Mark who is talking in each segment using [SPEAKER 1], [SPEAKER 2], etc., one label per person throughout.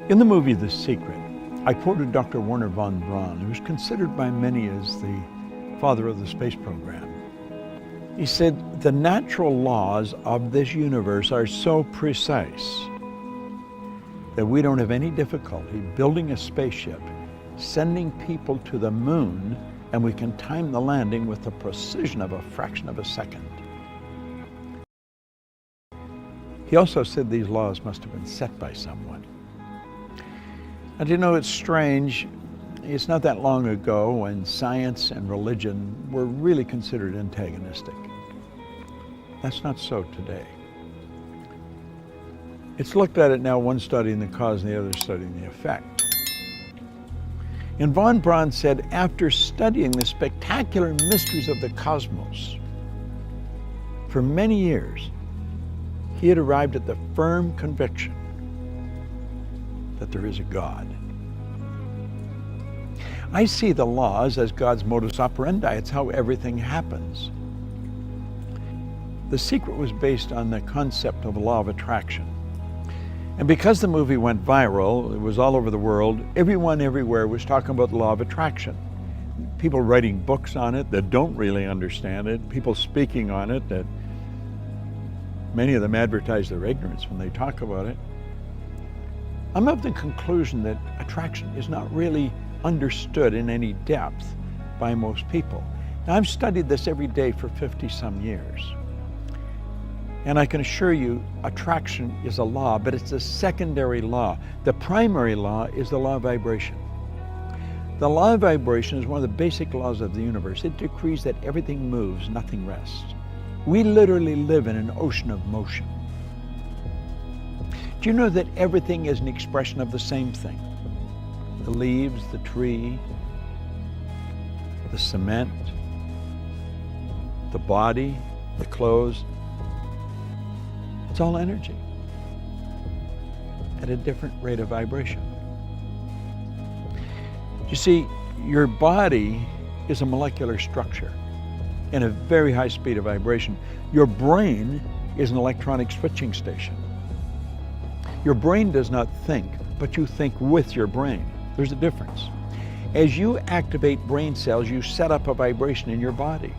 [SPEAKER 1] In the movie The Secret, I quoted Dr. Wernher von Braun, who is considered by many as the father of the space program. He said, the natural laws of this universe are so precise that we don't have any difficulty building a spaceship, sending people to the moon, and we can time the landing with the precision of a fraction of a second. He also said these laws must have been set by someone. And you know, it's strange. It's not that long ago when science and religion were really considered antagonistic. That's not so today. It's looked at it now, one studying the cause and the other studying the effect. And von Braun said, after studying the spectacular mysteries of the cosmos for many years, he had arrived at the firm conviction that there is a God. I see the laws as God's modus operandi. It's how everything happens. The Secret was based on the concept of the law of attraction. And because the movie went viral, it was all over the world, everyone everywhere was talking about the law of attraction. People writing books on it that don't really understand it, people speaking on it that many of them advertise their ignorance when they talk about it. I'm of the conclusion that attraction is not really understood in any depth by most people. Now, I've studied this every day for 50-some years. And I can assure you, attraction is a law, but it's a secondary law. The primary law is the law of vibration. The law of vibration is one of the basic laws of the universe. It decrees that everything moves, nothing rests. We literally live in an ocean of motion. Do you know that everything is an expression of the same thing? The leaves, the tree, the cement, the body, the clothes. It's all energy at a different rate of vibration. You see, your body is a molecular structure in a very high speed of vibration. Your brain is an electronic switching station. Your brain does not think, but you think with your brain. There's a difference. As you activate brain cells, you set up a vibration in your body.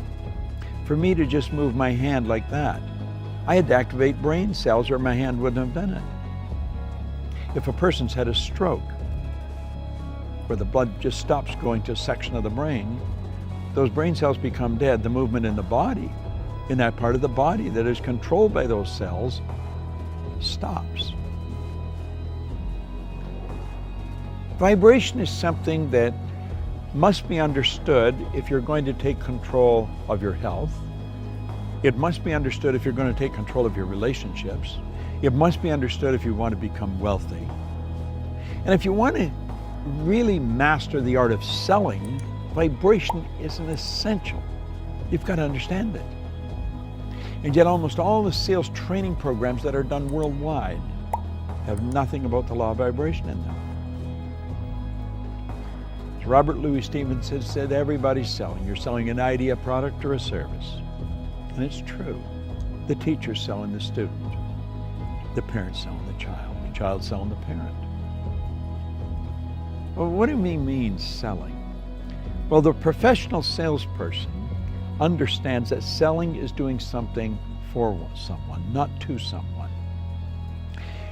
[SPEAKER 1] For me to just move my hand like that, I had to activate brain cells or my hand wouldn't have done it. If a person's had a stroke, where the blood just stops going to a section of the brain, those brain cells become dead. The movement in the body, in that part of the body that is controlled by those cells, stops. Vibration is something that must be understood if you're going to take control of your health. It must be understood if you're going to take control of your relationships. It must be understood if you want to become wealthy. And if you want to really master the art of selling, vibration is an essential. You've got to understand it. And yet almost all the sales training programs that are done worldwide have nothing about the law of vibration in them. As Robert Louis Stevenson said, everybody's selling. You're selling an idea, a product, or a service. And it's true. The teacher's selling the student. The parent's selling the child's selling the parent. Well, what do we mean selling? Well, the professional salesperson understands that selling is doing something for someone, not to someone.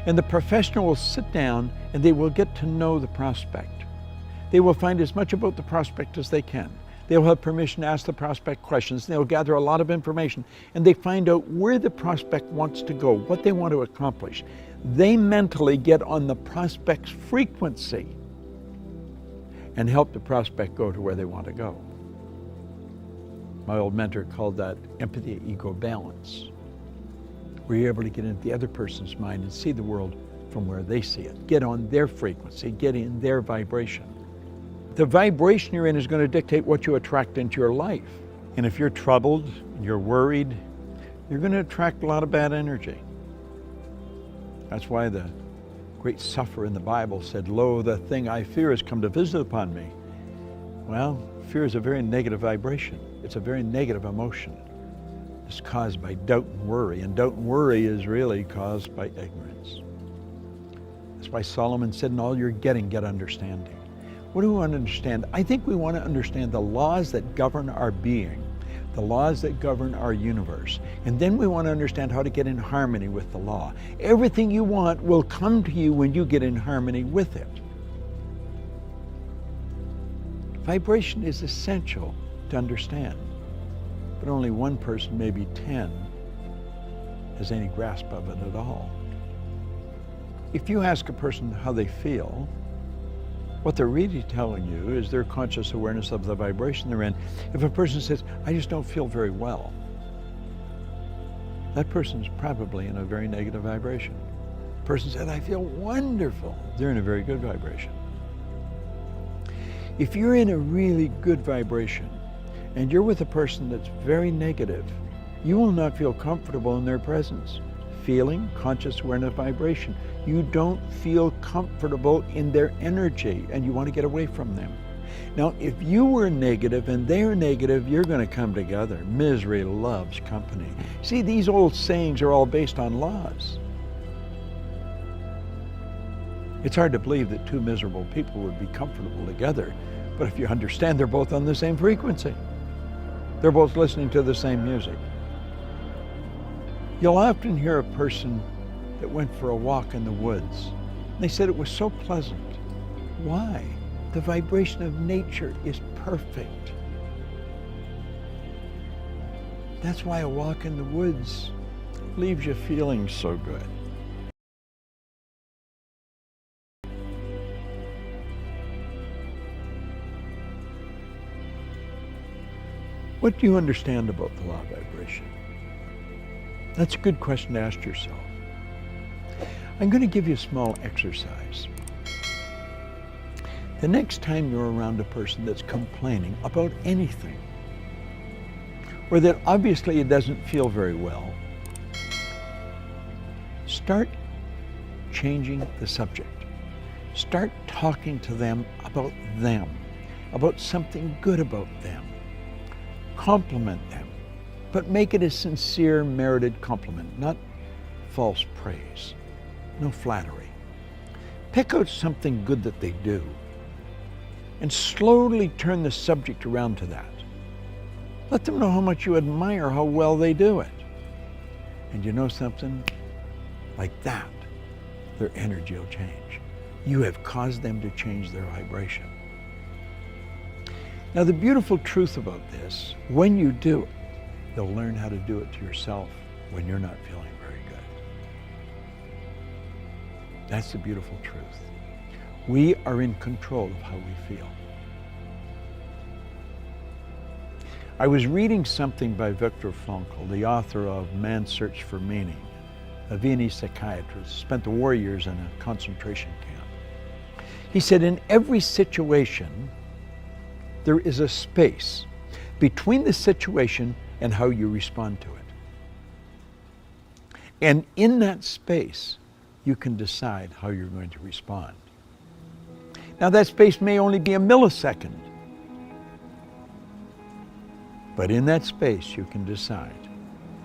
[SPEAKER 1] And the professional will sit down and they will get to know the prospect. They will find as much about the prospect as they can. They will have permission to ask the prospect questions. They will gather a lot of information and they find out where the prospect wants to go, what they want to accomplish. They mentally get on the prospect's frequency and help the prospect go to where they want to go. My old mentor called that empathy-ego balance, where you're able to get into the other person's mind and see the world from where they see it. Get on their frequency, get in their vibration. The vibration you're in is going to dictate what you attract into your life. And if you're troubled, you're worried, you're going to attract a lot of bad energy. That's why the great sufferer in the Bible said, "Lo, the thing I fear has come to visit upon me." Well, fear is a very negative vibration. It's a very negative emotion. It's caused by doubt and worry, and doubt and worry is really caused by ignorance. That's why Solomon said, in all you're getting, get understanding. What do we want to understand? I think we want to understand the laws that govern our being, the laws that govern our universe. And then we want to understand how to get in harmony with the law. Everything you want will come to you when you get in harmony with it. Vibration is essential to understand, but only one person, maybe 10, has any grasp of it at all. If you ask a person how they feel, what they're really telling you is their conscious awareness of the vibration they're in. If a person says, I just don't feel very well, that person's probably in a very negative vibration. A person said, I feel wonderful, they're in a very good vibration. If you're in a really good vibration and you're with a person that's very negative, you will not feel comfortable in their presence. Feeling, conscious awareness, vibration. You don't feel comfortable in their energy and you want to get away from them. Now, if you were negative and they're negative, you're going to come together. Misery loves company. See, these old sayings are all based on laws. It's hard to believe that two miserable people would be comfortable together, but if you understand they're both on the same frequency, they're both listening to the same music. You'll often hear a person that went for a walk in the woods. They said it was so pleasant. Why? The vibration of nature is perfect. That's why a walk in the woods leaves you feeling so good. What do you understand about the law of vibration? That's a good question to ask yourself. I'm going to give you a small exercise. The next time you're around a person that's complaining about anything, or that obviously it doesn't feel very well, start changing the subject. Start talking to them, about something good about them. Compliment them, but make it a sincere, merited compliment, not false praise, no flattery. Pick out something good that they do and slowly turn the subject around to that. Let them know how much you admire how well they do it. And you know something? Like that, their energy will change. You have caused them to change their vibration. Now, the beautiful truth about this, when you do it, you'll learn how to do it to yourself when you're not feeling very good. That's the beautiful truth. We are in control of how we feel. I was reading something by Viktor Frankl, the author of Man's Search for Meaning, a Viennese psychiatrist, spent the war years in a concentration camp. He said, in every situation, there is a space between the situation and how you respond to it. And in that space, you can decide how you're going to respond. Now, that space may only be a millisecond, but in that space, you can decide,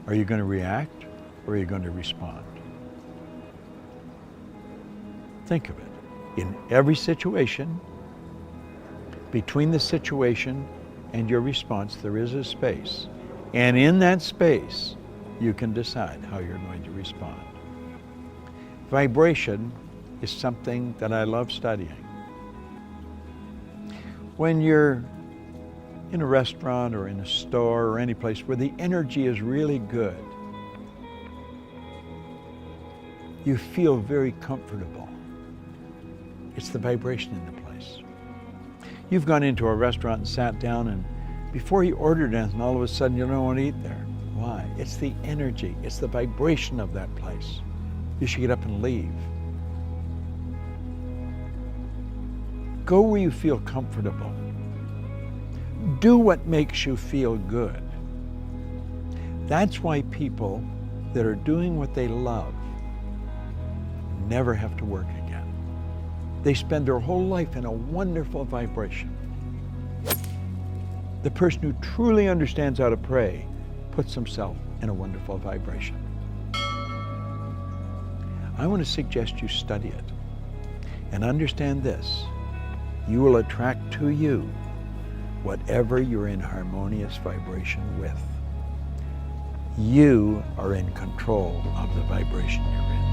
[SPEAKER 1] are you going to react or are you going to respond? Think of it. In every situation, between the situation and your response, there is a space. And in that space, you can decide how you're going to respond. Vibration is something that I love studying. When you're in a restaurant or in a store or any place where the energy is really good, you feel very comfortable. It's the vibration in the place. You've gone into a restaurant and sat down, and before you ordered anything, all of a sudden you don't want to eat there. Why? It's the energy, it's the vibration of that place. You should get up and leave. Go where you feel comfortable. Do what makes you feel good. That's why people that are doing what they love never have to work again. They spend their whole life in a wonderful vibration. The person who truly understands how to pray puts himself in a wonderful vibration. I want to suggest you study it. And understand this, you will attract to you whatever you're in harmonious vibration with. You are in control of the vibration you're in.